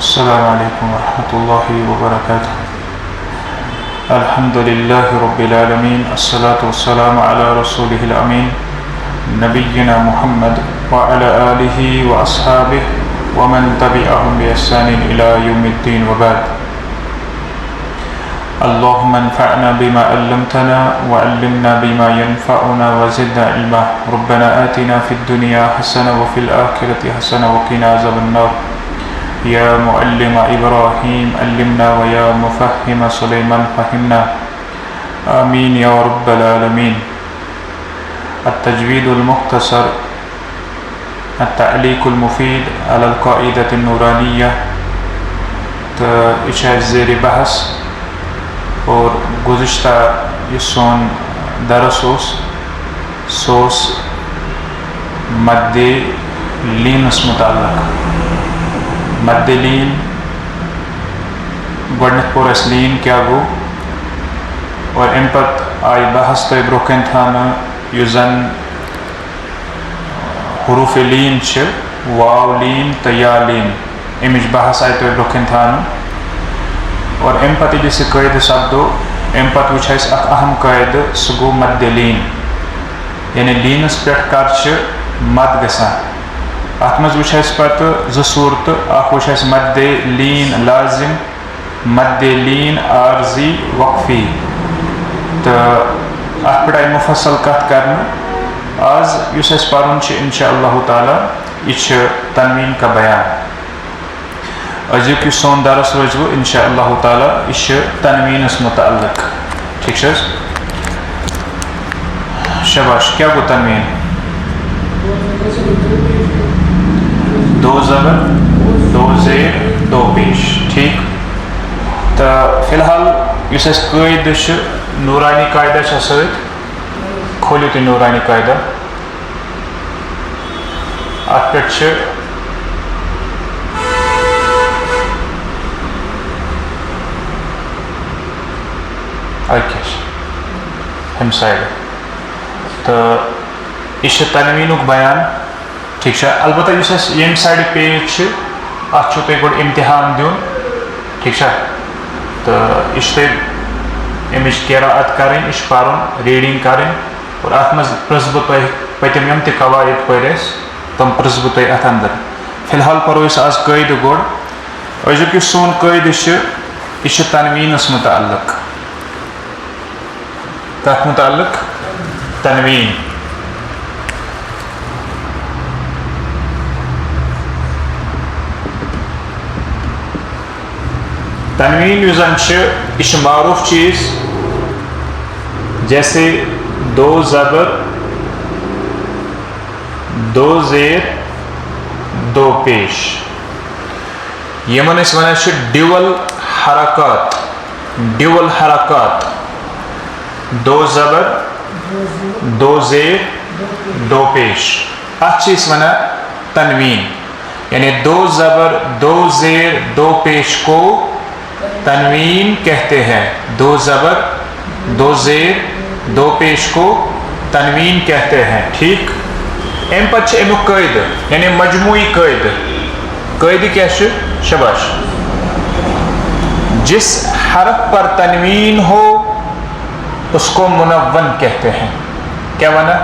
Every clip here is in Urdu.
السلام عليكم ورحمة الله وبركاته. الحمد لله رب العالمين، الصلاة والسلام على رسوله الأمين نبينا محمد وعلى آله وأصحابه ومن تبعهم بإحسان إلى يوم الدين وبعد. اللهم انفعنا بما علمتنا وعلمنا بما ينفعنا وزدنا علما. ربنا آتنا في الدنيا حسنة وفي الآخرة حسنة وقنا عذاب النار. يا معلم إبراهيم علمنا ويا مفهم سليمان فهمنا. آمين يا رب العالمين. التجويد المختصر، التعليق المفيد على القاعدة النورانية، اشاعة زیر بحث. اور گزشتہ یہ سون درس سوس مد لینس متعلق. مد لین گۄڈنیٚتھ پوٚر اَسہِ لین کیٛاہ گوٚو، اور اَمہِ پتہٕ آیہِ بحث تۄہہِ برونٛہہ کَنہِ تھاونہٕ یُس زن حروف لین چھِ، واو لین تہٕ یا لین، اَمِچ بحث آیہِ تۄہہِ برونٛہہ کَنہِ تھاونہٕ. اور اَمہِ پتہٕ ییٚلہِ سُہ قٲیدٕ سپدو، اَمہِ پتہٕ وٕچھ اَسہِ اکھ اہم قٲیدٕ، سُہ گوٚو مدِ لین. یعنی لیٖنس پٮ۪ٹھ کر چھِ مد گژھان. اتھ منٛز وٕچھ اَسہِ پتہٕ زٕ صوٗرتہٕ، اکھ وٕچھ اَسہِ مدِ لیٖن لازم، مدِ لیٖن عارضی وقفی، تہٕ اتھ پٮ۪ٹھ آیہِ مُفصل کتھ کرنہٕ. آز یُس اَسہِ پرُن چھُ انشاء اللہ تعالیٰ، یہِ چھُ تنویٖن کا بیان. أزیُک یُس سون درس روزِ وۄنۍ انشاء اللہ تعالیٰ، یہِ چھُ تنویٖنس متعلق. ٹھیٖک چھِ حظ؟ شاباش. کیٛاہ گوٚو تنویٖن؟ دو زبر دو زیر دو پیش. ٹھیٖک. تہٕ فی الحال یُس اَسہِ قٲیدٕ چھُ، نوٗرانی قاعدہ چھا سۭتۍ؟ کھوٗلِو تُہۍ نوٗرانی قاعدہ. اتھ پٮ۪ٹھ چھِ ہمہِ سایڈٕ، تہٕ یہِ چھُ تنویٖنُک بیان. ٹھیٖک چھا؟ البتہ یُس اَسہِ ییٚمہِ سایڈٕ پیج چھِ، اتھ چھُو تۄہہِ گۄڈٕ امتحان دیُن. ٹھیٖک چھا؟ تہٕ یہِ چھُ تۄہہِ اَمِچ قراءت کرٕنۍ، یہِ چھُ پرُن، ریٖڈنگ کرٕنۍ. اور اتھ منٛز پرٛژھٕ بہٕ تۄہہِ پٔتِم یِم تہِ قواعد پٔرۍ اَسہِ، تِم پرٛژھٕ بہٕ تۄہہِ اتھ انٛدر. فی الحال پرو أسۍ آز قٲیدٕ گۄڈٕ. أزیُک یُس سون قٲیدٕ چھُ، یہِ چھُ تنویٖنس متعلق. کتھ متعلق؟ تنویٖن. تنویٖن یُس زن چھُ، یہِ چھُ معروٗف چیٖز. جیسے دو زبر دو زیر دو پیش، یِمن أسۍ ونان چھِ ڈیوَل حرکات. ڈیوَل حرکات، دو زبر دو زیر دو پیش، اتھ چھِ أسۍ ونان تنویٖن. یعنی دو زبر دو زیر دو پیش کو تنوین کہتے ہیں. دو زبر دو زیر دو پیش کو تنوین کہتے ہیں. ٹھیک. امہِ پتہٕ چھِ امیُک قٲیدٕ، یعنی مجموعی قٲیدٕ. قٲیدٕ کیٛاہ چھُ؟ شاباش. جس حرف پر تنوین ہو اس کو منون کہتے ہیں. کیا ونا؟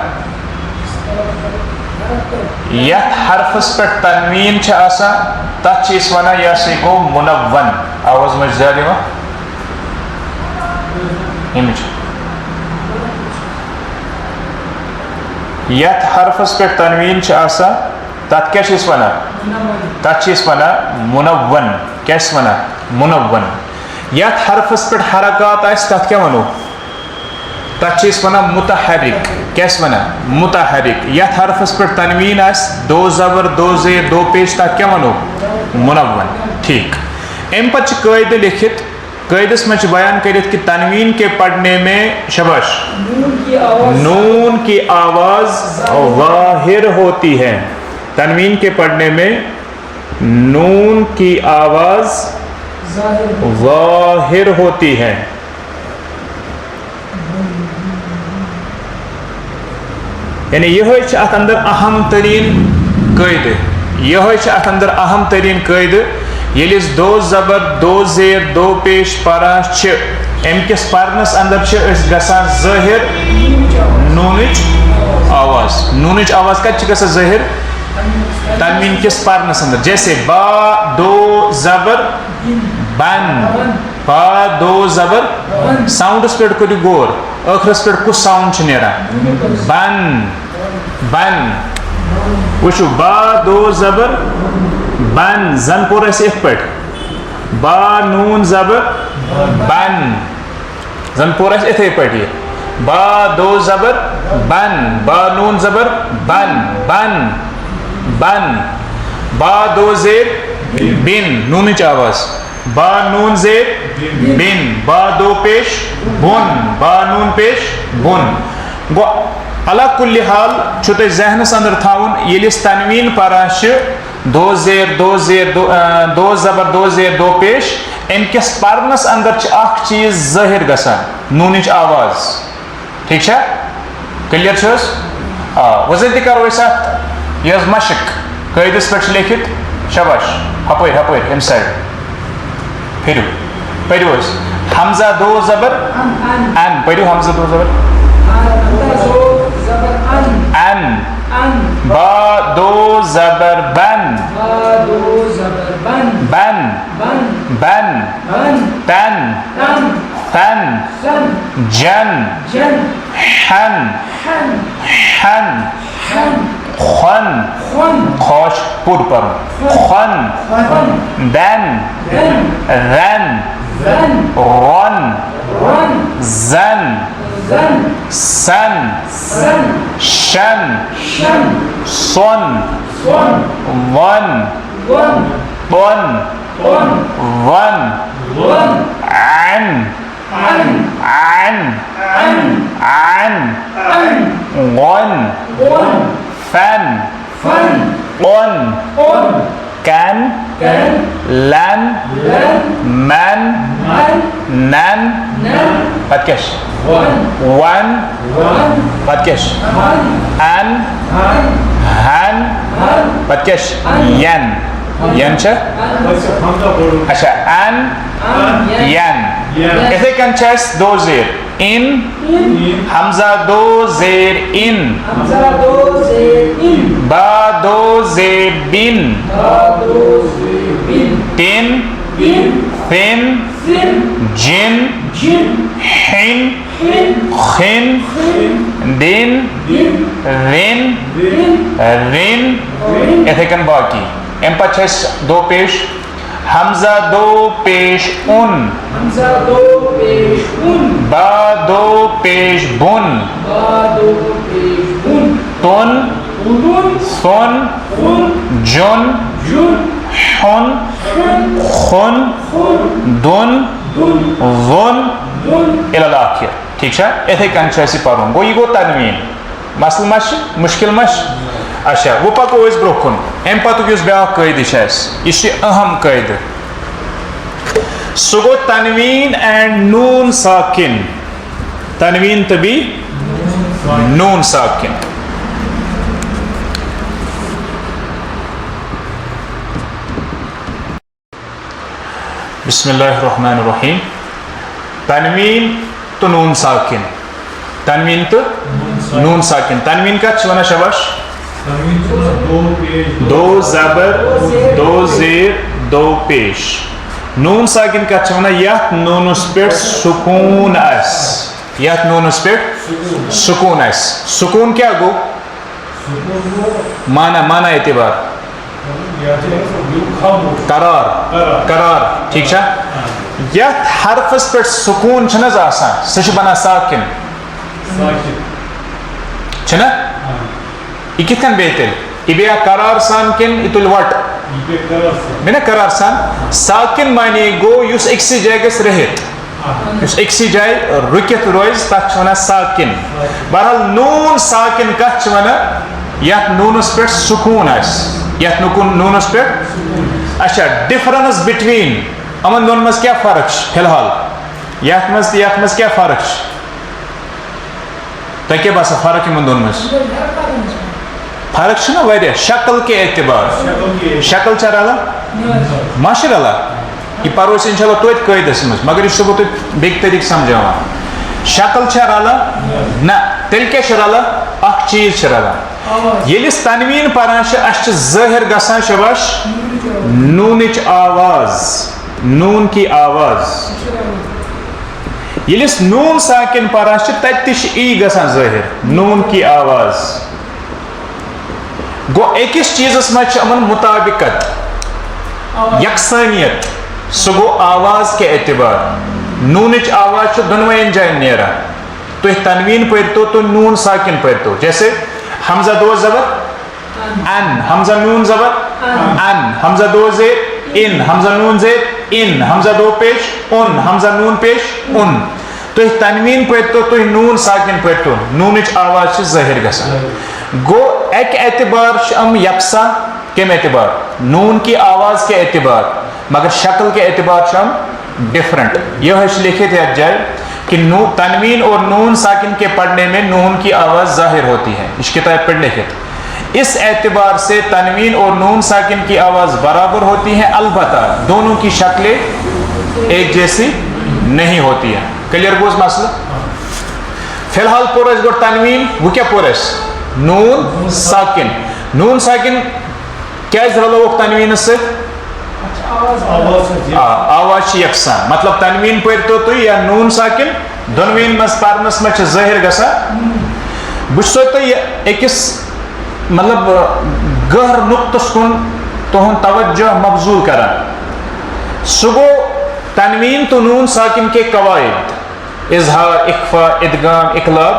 یتھ حرفس پٮ۪ٹھ تنوین چھِ آسان، تتھ چھِ أسۍ ونان یہِ ہسا گوٚو منون. آواز مہ چھِ زیادٕ یِوان ییٚمِچ. یتھ حرفس پٮ۪ٹھ تنوین چھِ آسان، تتھ کیٛاہ چھِ أسۍ ونان؟ تتھ چھِ أسۍ ونان منون. کیٛاہ چھِس ونان؟ منون. یتھ حرفس پٮ۪ٹھ حرکات آسہِ، تتھ کیٛاہ ونو؟ تتھ چھِ أسۍ ونان متحرک. کیٛاہ چھِس ونان؟ متحرک. یتھ حرفس پٮ۪ٹھ تنوین آسہِ، دو زبر دو زیر دو پیش، تتھ کیٛاہ ونو؟ منون. ٹھیک. امہِ پتہٕ چھِ قٲیدٕ لیکھِتھ. قٲیدس منٛز چھِ بیان کٔرِتھ کہ تنوین کے پڑھنے میں، شاباش، نون کی آواز ظاہر ہوتی ہے. تنوین کے پڑھنے میں نون کی آواز ظاہر ہوتی ہے. یعنی یہ ات اندر اہم ترین قاعدہ، یہ ات اندر اہم ترین قاعدہ ییٚلہِ أسۍ دو زبر دو زیر دو پیش پران چھِ اَمہِ کِس پرنس اندر چھِ أسۍ گژھان ظٲہِر نوٗنٕچ آواز. نوٗنٕچ آواز کتہِ چھِ گژھان ظٲہِر؟ تنویٖن کِس پرنس اندر. جیسے با دو زبر بن, با دو زبر ساؤنڈس پٮ۪ٹھ کٔرِو غور, ٲخرس پٮ۪ٹھ کُس ساؤنڈ چھُ نیران؟ بن بن. وٕچھو با دو زبر بن, زن پوٚر اَسہِ یِتھ پٲٹھۍ با نوٗن زبر بن, زن پوٚر اَسہِ یِتھٕے پٲٹھۍ یہِ با دو زبر بن, با نوٗن زبر بن بن بن. با دو زیر بن نوٗنٕچ آواز, با نوٗن زیر بن, با دو پیش بۄن, با نوٗن پیش بۄن. گوٚو علا کُلہِ حال چھُ تۄہہِ ذہنس اندر تھاوُن ییٚلہِ أسۍ تنویٖن پران چھِ دو زیر دو زیر دو زبر دو زیر دو پیش, اَمہِ کِس پرنس اندر چھِ اکھ چیٖز ظٲہِر گژھان, نوٗنٕچ آواز. ٹھیٖک چھا؟ کلیر چھِ حظ؟ آ وۄنۍ زن تہِ کرو أسۍ اتھ یہِ حظ مشق قٲیدس پٮ۪ٹھ چھِ لیکھِتھ. شاباش, ہپٲرۍ ہپٲرۍ اَمہِ سایڈ پھِرِو, پٔرِو حظ. حمزہ دو زبر ان, پٔرِو حمزہ دو زبر ان. با دو زبر بن بن بن. تن تن. جن حن حن. خن خوش پور پرن خن. دن رن رن زن سن شن سن ون بن ون عن عن عن غن فن قن كن لن من نن. بتكش ون بتكش ان هن بتكش ين ين چھا اچھا ان ین. اِتھے کٔنۍ چھِ اَسہِ دو زیر ان, حمزہ دو زیر ان, با دو زیر بن, تن فن جن حن خن دن رن رن. اِتھے کٔنۍ باقی. اَمہِ پتہٕ چھِ اَسہِ دو پیش حمزہ دو پیش ان, با دو پیش بن, تن ثن جن حن خن دن ظن الی الآخر. ٹھیک چھا؟ اِتھے کٔنۍ چھُ اَسہِ پرُن. گوٚو یہِ گوٚو تنویٖن. مسلہٕ ما چھِ, مُشکِل ما چھِ؟ اچھا وۄنۍ پکو أسۍ برٛونٛہہ کُن. اَمہِ پتُک یُس بیٛاکھ قٲیدٕ چھُ اَسہِ, یہِ چھُ اہم قٲیدٕ. سُہ گوٚو تنویٖن اینڈ نوٗن ساکِن. تنویٖن تہٕ بیٚیہِ نوٗن ساکِن. بسم اللہ الرحمن الرحیم. تنویٖن تہٕ نوٗن ساکِن. تنویٖن تہٕ نوٗن ساکِن. تنویٖن کتھ چھِ وَنان شاباش؟ دو زبر دو زیر دو پیش. نوٗن ساکِن کتھ چھِ وَنان؟ یتھ نوٗنس پٮ۪ٹھ سکوٗن آسہِ. یتھ نوٗنس پٮ۪ٹھ سکوٗن آسہِ. سکوٗن کیٛاہ گوٚو؟ مانا مانا اعتبار قرار قرار. ٹھیک چھا؟ یتھ حرفس پٮ۪ٹھ سکوٗن چھُنہٕ حظ آسان سُہ چھُ بنان ساکِن چھُنہ؟ یہ کِتھ کٔنۍ بیٚیہِ تیٚلہِ؟ یہِ بیٚیہِ قرار سان کِنہٕ یہِ تُلہِ وٹ؟ بیٚیہِ نا قرار سان. ساکِن معنی گوٚو یُس أکسٕے جایہِ گژھِ رٔہِتھ, یُس أکسٕے جایہِ رُکِتھ روزِ تتھ چھِ وَنان ساکِن. بہرحال نوٗن ساکِن کتھ چھِ وَنان؟ یتھ نوٗنس پٮ۪ٹھ سکوٗن آسہِ. یتھ نوٗنس پٮ۪ٹھ. اچھا ڈفرنس بٹویٖن یِمن دۄن منٛز کیٛاہ فرق چھِ فی الحال؟ یتھ منٛز تہٕ یتھ منٛز کیٛاہ فرق چھِ؟ تۄہہِ کیٛاہ باسان فرق یِمن دۄن منٛز؟ فرق چھُنہ واریاہ. شکل کے اعتبار شکل چھا رلان؟ ماشاء اللہ یہ پرو انشاءاللہ توتہِ قٲیدس منٛز مگر یہ بہٕ تۄہہِ بیٚکہِ طریٖقہٕ سمجھاوان شکل چھا رلان نہ تیٚلہِ کیٛاہ چھُ رلان اکھ چیٖز چھُ رلان ییٚلہِ أسۍ تنویٖن پران چھِ اَسہِ چھِ ظٲہِر گژھان شباش نوٗنٕچ آواز نوٗن کی آواز ییٚلہِ أسۍ نوٗن ساکِن پران چھِ تتہِ تہِ چھِ ای گژھان ظٲہِر نوٗن کی آواز گوٚو أکِس چیٖزس منٛز چھِ یِمن مُطابقت یکسٲنیت سُہ گوٚو آواز کے اعتبار نوٗنٕچ آواز چھِ دۄنوَیَن جایَن نیران تُہۍ تنویٖن پٔرۍتو تُہۍ نوٗن ساکِن پٔرۍتو جیسے حمزہ دو زبر ان حمزہ نون زبر ان حمزہ دو زیر ان حمزہ نون زیر ان حمزہ دو پیش ان حمزہ نون پیش ان تُہۍ تنویٖن پٔرۍتو تُہۍ نوٗن ساکِن پٔرۍتو نوٗنٕچ آواز چھِ ظٲہِر گژھان گوٚو اَکہِ اعتبار چھِ یِم یکساں کَمہِ اعتبار نون کی آواز کے اعتبار مگر شکل کے اعتبار سے ہم ڈفرنٹ یہ ہے لکھت ہے جائے کہ تنوین اور نون ساکن کے پڑھنے میں نون کی آواز ظاہر ہوتی ہے اس کتاب پر لکھت اس اعتبار سے تنوین اور نون ساکن کی آواز برابر ہوتی ہیں البتہ دونوں کی شکلیں ایک جیسی نہیں ہوتی ہیں کلیئر گوز مسئلہ فی الحال پورس گو تنوین وہ کیا پورس نون ساکن کیا رلوک تنوین سے آواز یکساں مطلب تنوین پٔرۍتو تُہۍ یا نون ساکن دۄنوٕنۍ منٛز پرنس منٛز چھِ ظٲہر گژھان بہٕ چھُسو تۄہہِ أکِس مطلب گہر نُقطس کُن تُہُنٛد توجہ مبذول کران سُہ گوٚو تنوین تو نون ساکن کے قواعد اظہار اخفا ادغام اقلاب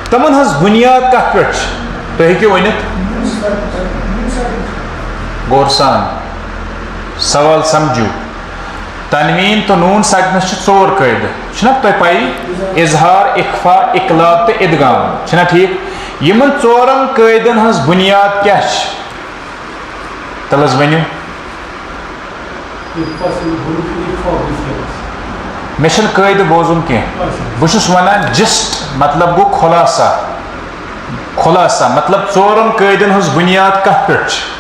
تمن ہٕنٛز بُنیاد کتھ پٮ۪ٹھ چھِ تُہۍ ہیٚکِو ؤنِتھ غور سان سوال سمجھو تنوین تو نون ساکنس چھ ژور قٲیدٕ چھنا تۄہہِ پایی اظہار اخفا اقلاب تہٕ ادغام چھنا ٹھیک یمن ژورن قٲیدن ہٕنٛز بُنیاد کیاہ چھِ تل حظ ؤنِو مےٚ چھُنہٕ قٲیدٕ بوزُن کینٛہہ بہٕ چھُس ونان جسٹ مطلب گوٚو خُلاصہ مطلب ژورن قٲیدن ہٕنٛز بُنیاد کتھ پٮ۪ٹھ چھِ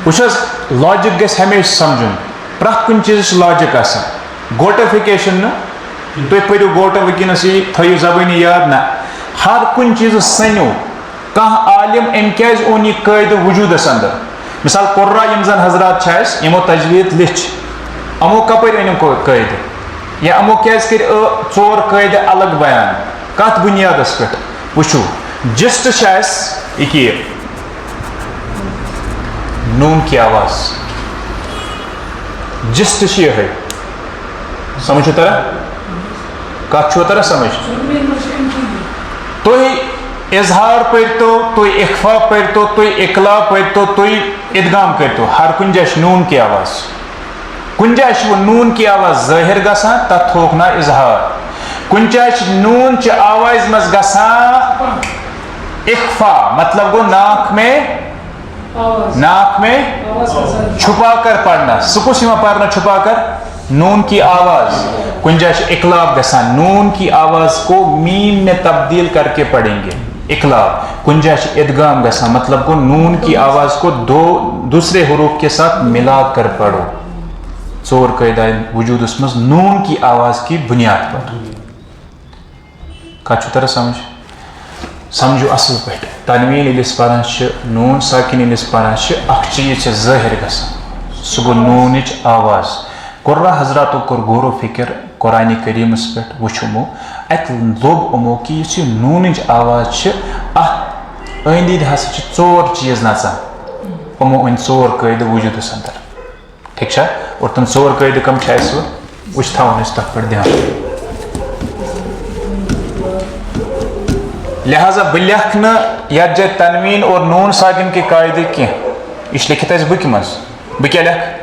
وٕچھ حظ لاجِک گژھِ ہمیشہِ سمجھُن پرٛٮ۪تھ کُنہِ چیٖزس چھِ لاجِک آسان گوٹفِکیشن نہٕ تُہۍ پٔرِو گوٹہٕ وٕنکیٚنس یی تھٲیِو زبٲنی یاد نہ ہر کُنہِ چیٖزس سنیو کانٛہہ عالم أمۍ کیازِ اوٚن یہِ قٲیدٕ وجوٗدس انٛدر مثال قُرا یِم زن حضرات چھِ اَسہِ یِمو تجویٖد لیٚچھ یِمو کپٲرۍ أنِم قٲیدٕ یا یِمو کیازِ کٔرۍ ژور قٲیدٕ الگ بیان کتھ بُنیادس پٮ۪ٹھ وٕچھو جسٹ چھِ اَسہِ یہِ نون کی آواز جسٹ یہ سمجھو ترا کت چھو ترا سمجھ تُہۍ اظہار پٔرۍتو تُہۍ اخفا پٔرۍتو تُہۍ اقلاب پٔرۍتو تُہۍ ادغام کٔرۍتو ہر کُنہِ جایہِ چھِ نون کی آواز کُنہِ جایہِ چھِ نون کی آواز ظٲہر گژھان تتھ تھوٚوُکھ ناو اظہار کُنہِ جایہِ چھِ نون چہِ آوازِ منٛز گژھان اخفا مطلب گوٚو ناک میں چھپا کر پڑھنا سُہ کُس یِوان پرنہٕ چھپا کر نون کی آواز کُنہِ جایہِ چھِ اقلاب گژھان نون کی آواز کو میم میں تبدیل کر کے پڑھیں گے اقلاب کُنہِ جایہِ چھِ ادغام گژھان مطلب گوٚو نون کی آواز کو دوسرے حروف کے ساتھ ملا کر پڑھو ژور قٲیدٕ آیہِ وجوٗدس منٛز نون کی آواز کی بُنیاد پر کتھ چھُ تران سمجھو اصل پٲٹھۍ تنویٖن ییٚلہِ أسۍ پران چھِ نون ساکِن ییٚلہِ أسۍ پران چھِ اکھ چیٖز چھِ ظٲہر گژھان سُہ گوٚو نونٕچ آواز قُرا حضراتو کوٚر غور و فِکر قرآنِ کریٖمس پٮ۪ٹھ وٕچھ یِمو اتہِ لوٚب یِمو کہِ یُس یہِ نوٗنٕچ آواز چھِ اتھ أنٛدۍ أنٛدۍ ہسا چھِ ژور چیٖز نژان یِمو أنۍ ژور قٲیدٕ وجوٗدس انٛدر ٹھیٖک چھا اور تِم ژور قٲیدٕ کم چھِ اَسہِ وٕچھ تھاوُن أسۍ تتھ پٮ۪ٹھ دھیان لہذا بہٕ لیکھٕ نہٕ یتھ جایہِ تنویٖن اور نون ساکن کے قاعدٕ کینٛہہ یہِ چھِ لیکھِتھ اَسہِ بُکہِ منٛز بہٕ کیٛاہ لیکھٕ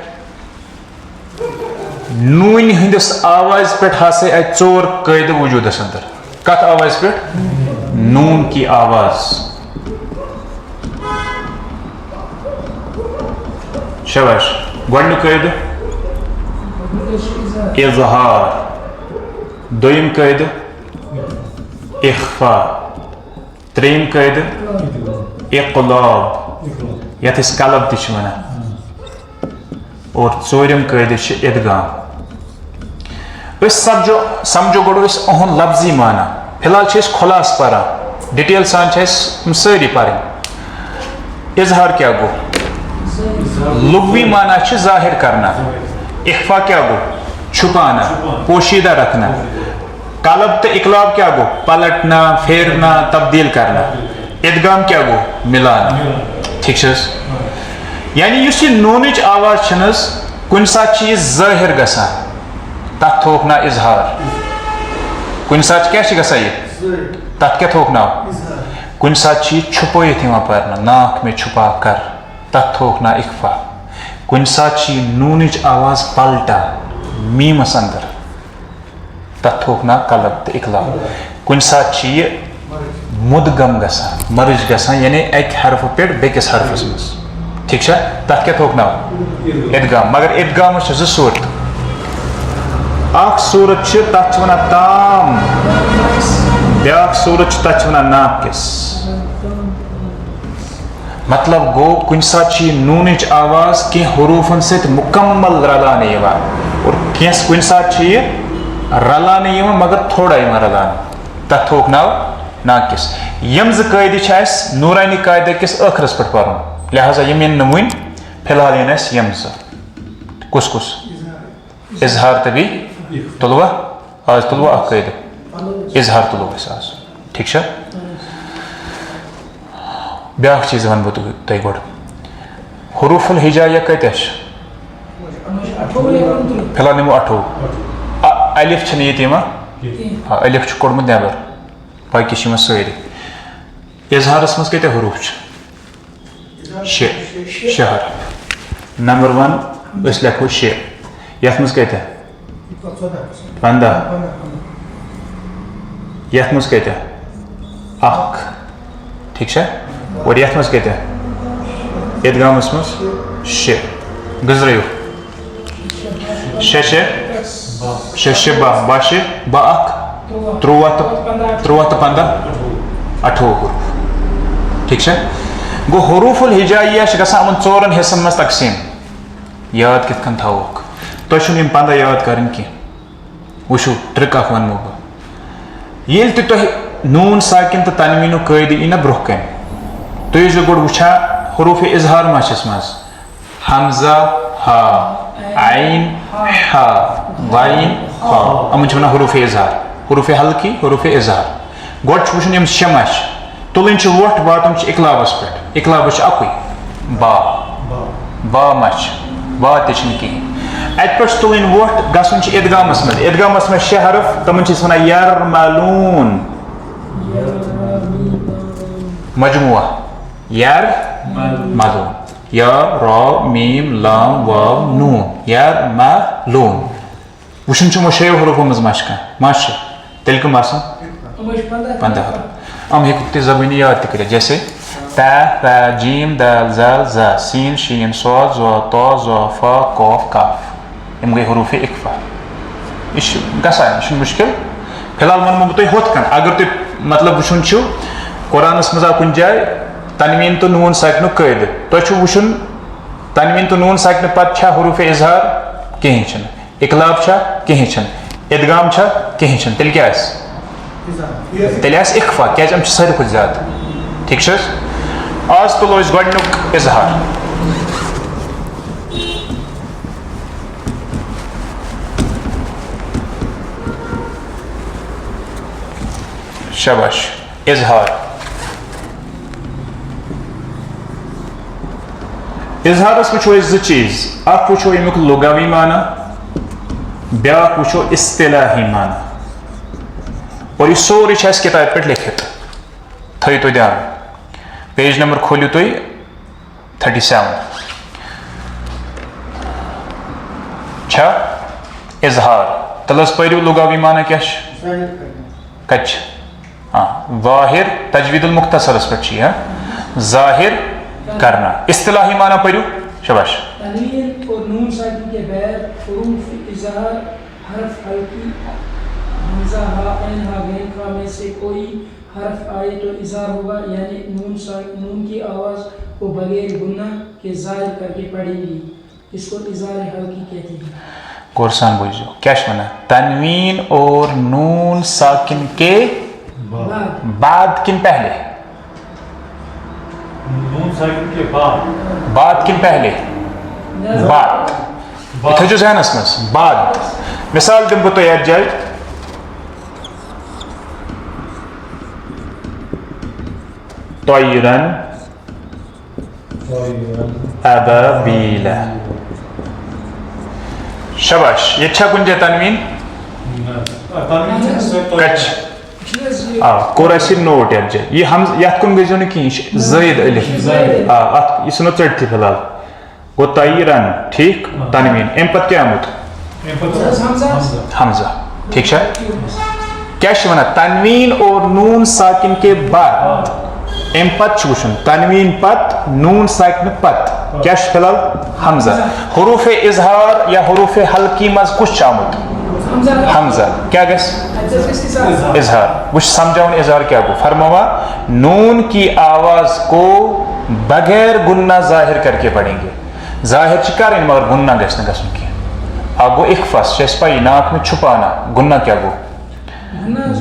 نوٗنہِ ہٕنٛدِس آوازِ پٮ۪ٹھ ہسا اتہِ ژور قٲیدٕ وجوٗدس انٛدر کتھ آوازِ پٮ۪ٹھ نون کی آواز شاباش گۄڈنیُک قٲیدٕ اظہار دوٚیِم قٲیدٕ اخفا ترٛیٚیِم قٲیدٕ اقلاب یتھ اس قلب تہ ونان اور ژوٗرِم قٲعدٕ چھِ اِدغام أسۍ سمجھو گۄڈٕ أسۍ أہُنٛد لفظی معنی فی الحال چھِ أسۍ خلاص پران ڈِٹیل سان چھِ اَسہِ یِم سٲری پرٕنۍ اظہار کیٛاہ گوٚو لغوی معنی چھِ ظاہر کرنا اخفا کیا گو چھپانا پوشیدہ رکھنا قلب تو اقلاب کیا گو پلٹنا پھیرنا تبدیل کرنا ادغام کیا گو ملانا ٹھیک چھس یعنی اس یہ نونچ آواز چھنس کن سات یہ ظاہر گسان تک تھوک نا اظہار کن سات کیا گسان یہ تک کیا تھوک نا کن سات یہ چھپویت پرنا ناک میں چھپا کر تک تھوک نا اخفا کن سات یہ نونچ آواز پلٹا میمس اندر تک تھوک نا قلب تو اقلاب کن سات یہ مدغم گسان مرج گسان یعنی ایک حرف پہ بیکس حرفس مز ٹھیک ہے تک کیا تھوک نا ادغام مگر ادغام زٕ صورت اخ صورت تک ونان تام بیاکھ صورت تک ونان ناقص مطلب گو کن سات نونچ آواز کی حروفن ست مکمل رلانے اور کن سات رلانے مگر تھوڑا رلانے تک تھوک ناو ناقص یم زٕ قٲعدٕ چھِ اَسہِ نورانی قاعدہ کس ٲخرس پٮ۪ٹھ پرُن لہذا یم ین نہٕ وٕنۍ فی الحال ین اَسہِ یم زٕ کُس کُس اظہار تہٕ بیٚیہِ تُلوا آز تُلوا اکھ قٲعدٕ اظہار تُلو أسۍ آز ٹھیک چھا بیاکھ چیٖز ونہٕ بہٕ تۄہہِ گۄڈٕ حروف الہجایہ کۭتیاہ چھِ فی الحال نِمو 28 الف چھنہٕ ییٚتہِ یِوان الف چھُ کوٚڑمُت نٮ۪بر باقی چھِ یِوان سٲری اظہارس منٛز کۭتیاہ حروف چھِ شےٚ حرف نمبر 1 أسۍ لیکھو 6 یتھ منٛز کۭتیاہ 15 یتھ منٛز کۭتیاہ 1 ٹھیک چھا اور یتھ منٛز کۭتیاہ ادغامس منٛز 6 گٔژھرٲیِو 6 6 12 6 1 13 تہٕ 15 28 حروف ٹھیک چھا گو حروف الہجائیہ چھِ گژھان یِمن 4 حصن منٛز تقسیٖم یاد کِتھ کٔنۍ تھاووکھ تۄہہِ چھُنہٕ یِم 15 یاد کَرٕنۍ کینٛہہ وٕچھو ٹرک اکھ وَنمو بہٕ ییٚلہِ تہِ تۄہہِ نوٗن ساکِن تہٕ تنویٖنُک قٲعدٕ یی نا برونٛہہ کَنہِ تُہۍ ٲسۍزیو گۄڈٕ وٕچھان حروف اظہار ما چھِس منٛز حمزہ ہا عین ہا غین ہا یِمن چھِ وَنان حروف اظہار حروف حلقی حروف اظہار گۄڈٕ چھُ وٕچھُن یِم 6 ما چھِ تُلٕنۍ چھِ وۄٹھ واتُن چھِ اقلابس پٮ۪ٹھ اقلابس چھُ اکُے با ما چھِ با تہِ چھِنہٕ کِہیٖنۍ اَتہِ پٮ۪ٹھ چھِ تُلٕنۍ وۄٹھ گژھُن چھِ ادغامس منٛز ادغامس منٛز 6 حرف تِمن چھِ أسۍ وَنان یرملوٗن مجموعہ یرملوٗن یا را میم لام واو نوٗن یرملوٗن وٕچھُن چھُ یِمو 6 حروفو منٛز ما چھِ کانٛہہ ما چھِ تیٚلہِ کٕم آسان 15 حرف یِم ہیٚکِو تُہۍ زبٲنی یاد تہِ کٔرِتھ جیسے ت ث جیم دال زال زا سین شین صاد ظا طا ظا فا قاف کاف یِم گٔے حروف اقفا یہِ چھُ گژھان یہِ چھُنہٕ مُشکِل فی الحال وَنمو بہٕ تۄہہِ ہُتھ کٔنۍ اگر تُہۍ مطلب وٕچھُن چھُ قرآنس منٛز آو کُنہِ جایہِ تنویٖن تہٕ نوٗن ساکنُک قٲعدٕ تۄہہِ چھُ وٕچھُن تنویٖن تہٕ نوٗن ساکنہٕ پتہٕ چھا حروف اظہار کِہیٖنۍ چھُنہٕ اقلاب چھا کِہیٖنۍ چھُنہٕ ادغام چھا کِہیٖنۍ چھُنہٕ تیٚلہِ کیٛاہ آسہِ تیٚلہِ آسہِ اقفا کیٛازِ یِم چھِ ساروی کھۄتہٕ زیادٕ ٹھیک چھِ حظ آز تُلو أسۍ گۄڈنیُک اظہار شاباش اظہار اظہارس وٕچھو أسۍ 2 چیٖز اکھ وٕچھو اَمیُک لغوی معنی بیاکھ وٕچھو اصطلاحی معنی اور یہِ سورُے چھُ اَسہِ کِتابہِ پٮ۪ٹھ لیکھِتھ تھٲیِو تُہۍ دھیان پیج نمبر کھوٗلِو تُہۍ 37 چھا اظہار تَلہٕ حظ پٔرِو لغوی معنی کیٛاہ چھُ کَتہِ چھِ ظاہر تجوید المختصرس پٮ۪ٹھ چھِ یہِ ظاہر کرنا اصطلاحی معنی پٔرِو شاباش تنوین اور نون ساکن کے بعد حروف اظہار حرف حلقی حمزہ ہا عین ہا غین ہا میں سے کوئی حرف آئے تو اظہار ہوگا یعنی نون کی آواز کو بغیر گنہ کے ظاہر کر کے پڑھیں گی. اس کو اظہار حلقی کہتے ہیں. گورسان بوجھو کیا ونا تنوین اور نون ساکن کے بعد کن پہلے نون ساکن کے بعد کن پہلے بعد تھو ذہنس مز بعد. مثال دم بہ تہ یتھ جائے طیرن ابابیل. شباش یہ چھا کن جائے تنوین کچ کور اسی نوٹ یتھ جائے یہ ہم یتھ کن گزیو نہ کہیں زید الف یہ سنو ٹھٹھی فی الحال گو طیرن ٹھیک تنوین ام پتہ کیا آمت حمزہ ٹھیک ہے. کیا ونا تنوین اور نون ساکن کے بعد ام پت وچن تنوین پت نون ساکن پت کیا فی الحال حمزہ. حروف اظہار یا حروف حلقی مز کس آمت حمزہ. کیا گس اظہار. وچ سمجھاؤن اظہار کیا گو فرماوا نون کی آواز کو بغیر گنہ ظاہر کر کے پڑھیں گے. ظاہر چکاریں مگر گنہ گس نہ گسن کی آگو اخفس جیس پائی ناک میں چھپانا. گنہ کیا گو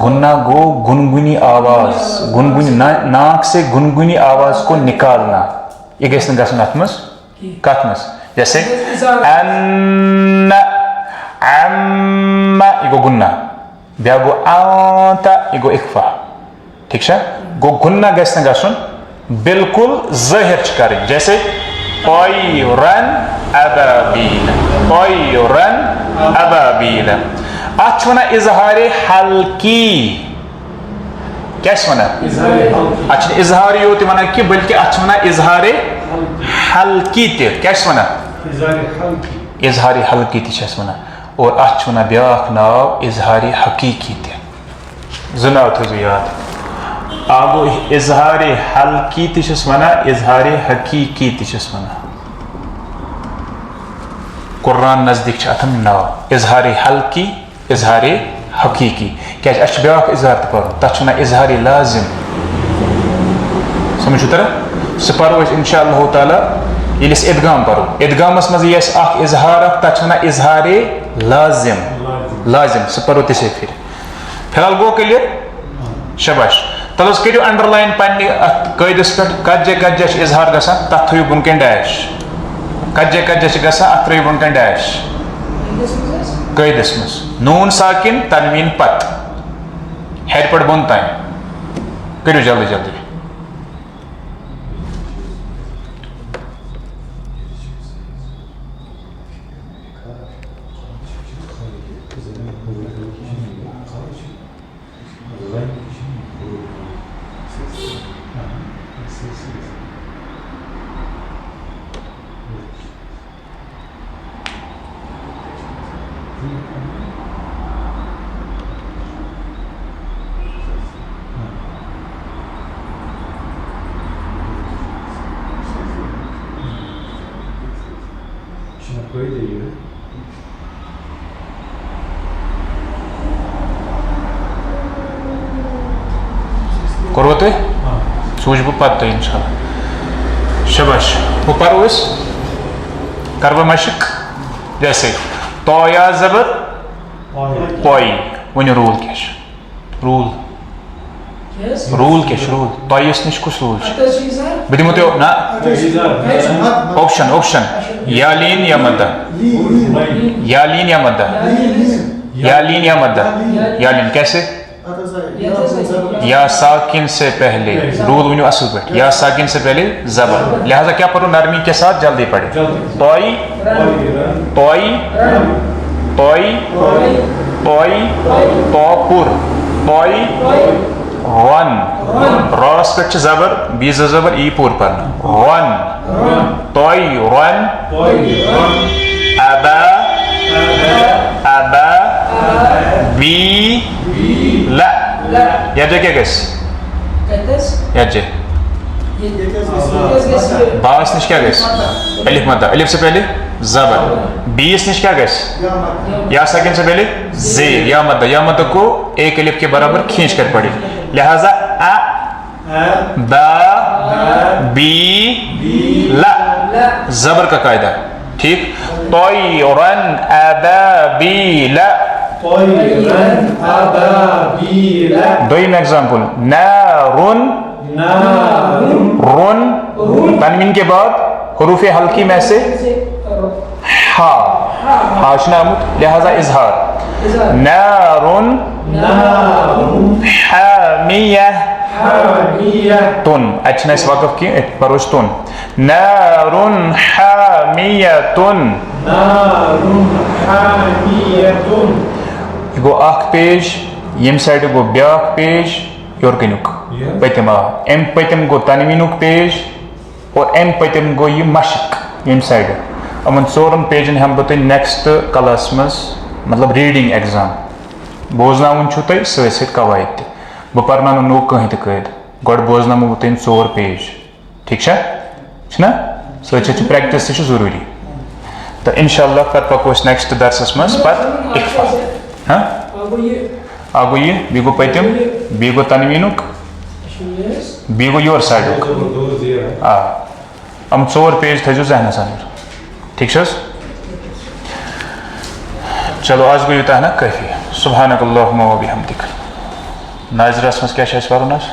گنہ گو گنگنی آواز گنگنی ناک سے گنگنی آواز کو نکالنا. یہ گیس نہ گسن اتمس کتمس جیسے ان ام یہ گو گنہ بیا گو آتا یہ گو اخفا. ٹھیک ہے گو گنہ گیس نہ گسن بالکل ظاہر کریں جیسے طیرن ابابیل طیرن ابابیل. اتھ ونا اظہار حلقی. کیا ونا اچھا اظہار یوت ونا کہ بلکہ اتھ ونا اظہار حلقی تہ. کیا ونا اظہار حلقی تہ ونا اور اتھ ونا بیاکھ ناو اظہار حقیقی تہ. زنا تھو یاد آگو اظہار حلقی تہ ونا اظہار حقیقی تہ ونا. قرآن نزدیک اتھن ناو اظہار حلقی اظہار حقیقی. کیا اچھا بیاکھ اظہار تہ پڑھو تتھ ونا اظہار لازم. سمجھو ترا سہ پڑھو انشاء اللہ تعالی ییٚلہِ أسۍ ادغام پڑھو. ادغامس مز یہ اخ اظہار اخ تتھ ونا اظہار لازم سہ پڑھو تسے پھر. فی الحال گو کلیئر شباش. تل حظ کٔرِو انڈر لائن پننہِ اتھ قٲیدس پٮ۪ٹھ کتھ جایہِ چھِ اظہار گژھان تتھ تھٲیِو بۄن کَنۍ ڈیش. کتھ جایہِ چھِ گژھان اتھ ترٲیِو بۄن کَنۍ ڈیش قٲیدس منٛز. نون ساکن تنوین پت ہیرِ پٮ۪ٹھ بۄن تام کٔرِو جلدی جلدی. کرو تھی سوچ بہ پتہ انشاء اللہ. شباش وہ پرو اس کرو مشق جیسے تو یا زبر پوئی ون رول کیا رول کیا رول تویس نش کس رول بہ دمو تہ نا آپشن یا لین یا مدہ یا لین یا مدہ یا لین یا مدہ یا لین کیسے یا ساکن سے پہلے رول ونیو اصل پہ یا ساکن سے پہلے زبر. لہذا کیا پڑھو نرمی کے ساتھ جلدی پڑھے. توئی توئی توئی توئی توپر توئی ون راس پہ زبر بیز زبر ای پور پڑھنا ون توئی ون ابا ابا بی لا یجے کیا گس یجے باس نش کیا گس الف مدہ الف سے پہلے زبر. بیس نش کیا گس یا ساکن سے پہلے زیر یا مدہ کو ایک الف کے برابر کھینچ کر پڑھی. لہذا با بی لا زبر کا قاعدہ ٹھیک طیرن ابابیل طيرا أبابيل دویم ایگزامپل نارن رن تنوین کے بعد حروف حلقی میں سے ہا ہاشنا آمد لہذا اظہار نارن حامیہ تن اچھا اس وقف کی پروش تن نارن حامیتن یہ گو اخ پیش یم سائڈ گو بیاکھ پیش یور کنیک پتم ام پتم گو تنوینک پیش اور ام پتم گو یہ مشق یم سائڈ امن ژورن پیجن ہم بہ نیکسٹ کلاس مز مطلب ریڈنگ ایگزام بوزناون چھو تہ ست ست قواعد تہ بہ پرناو نو کہیں تہ قید گۄڈٕ بوزناوو بہ تین 4 پیج ٹھیک چھنا ست ست پریکٹس تہ ضروری تو انشاءاللہ پتہ پکو اس نیکسٹ درسس مز پتہ اکفا ہاں آگو یہ بی گو پتم بی گو تنوینک بی گو یور سائڈک ام 4 پیج تھو ذہنس اندر ٹھیک چھس چلو آج گو یوتہ نا کافی سبحانک اللہم و بحمدک ناظرس مز کیا چھ اس پرن آج